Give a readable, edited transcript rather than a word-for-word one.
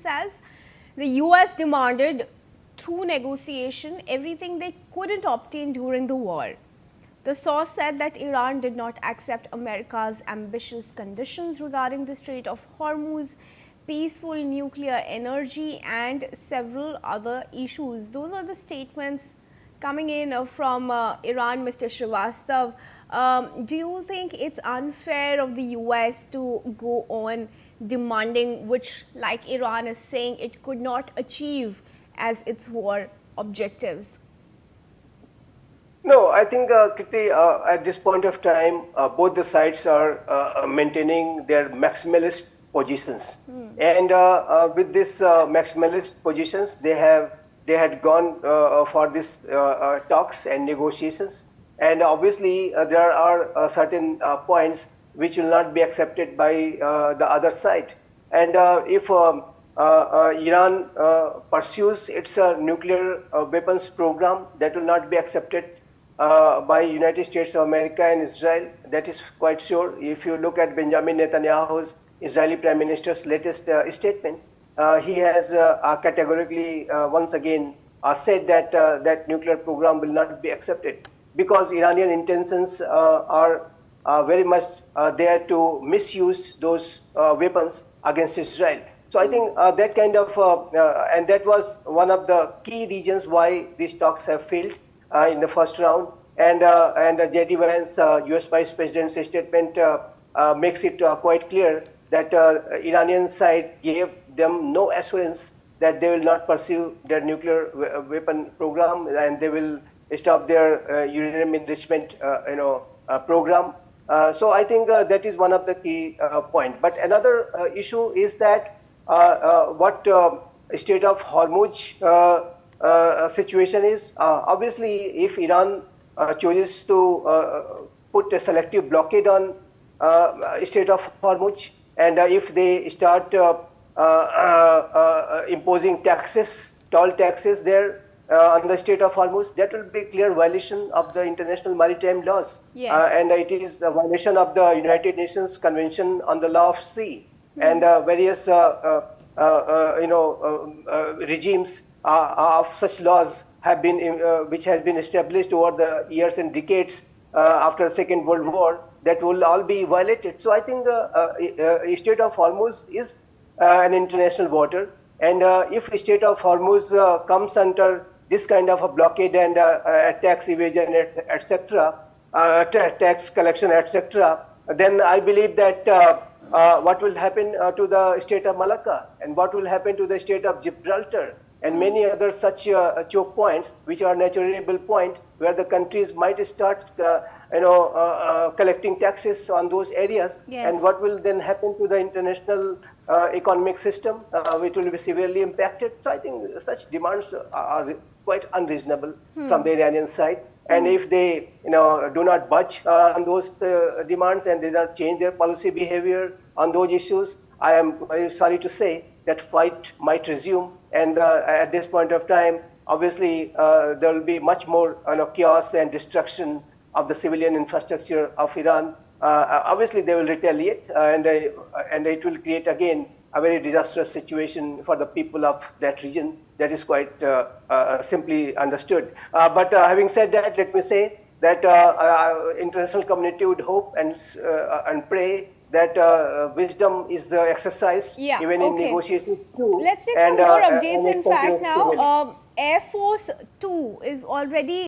says the US demanded through negotiation everything they couldn't obtain during the war. The source said that Iran did not accept America's ambitious conditions regarding the Strait of Hormuz, peaceful nuclear energy, and several other issues. Those are the statements coming in from Iran, Mr. Srivastav. Do you think it's unfair of the US to go on demanding, which, like Iran is saying, it could not achieve as its war objectives? No, I think, Kirti, at this point of time, both the sides are maintaining their maximalist positions. And with this maximalist positions, they had gone for this talks and negotiations. And obviously, there are certain points which will not be accepted by the other side. And if Iran pursues its nuclear weapons program, that will not be accepted by United States of America and Israel. That is quite sure. If you look at Benjamin Netanyahu's Israeli Prime Minister's latest statement, he has categorically once again said that that nuclear program will not be accepted because Iranian intentions are very much there to misuse those weapons against Israel. So I think that kind of, and that was one of the key reasons why these talks have failed in the first round. And J.D. Vance, U.S. Vice President's statement makes it quite clear that Iranian side gave them no assurance that they will not pursue their nuclear weapon program and they will stop their uranium enrichment program. So I think that is one of the key points. But another issue is that what Strait of Hormuz situation is, obviously if Iran chooses to put a selective blockade on Strait of Hormuz, and if they start imposing taxes, toll taxes there on the Strait of Hormuz, that will be a clear violation of the international maritime laws. Yes. And it is a violation of the United Nations Convention on the Law of Sea. And various regimes of such laws have been, which has been established over the years and decades after the Second World War, that will all be violated. So I think the Strait of Hormuz is an international water, and if Strait of Hormuz comes under this kind of a blockade and tax evasion, etc., tax collection, etc., then I believe that what will happen to the Strait of Malacca, and what will happen to the Strait of Gibraltar, and many other such choke points, which are naturable points where the countries might start, collecting taxes on those areas. Yes. And what will then happen to the international economic system, which will be severely impacted. So I think such demands are quite unreasonable from the Iranian side. And if they, do not budge on those demands and they do not change their policy behavior on those issues, I am very sorry to say that fight might resume. And at this point of time, obviously, there will be much more chaos and destruction of the civilian infrastructure of Iran. Obviously, they will retaliate, and it will create again a very disastrous situation for the people of that region. That is quite simply understood. But having said that, let me say that international community would hope and pray that wisdom is exercised even in negotiations too. Let's take some more updates. In fact, now Air Force 2 is already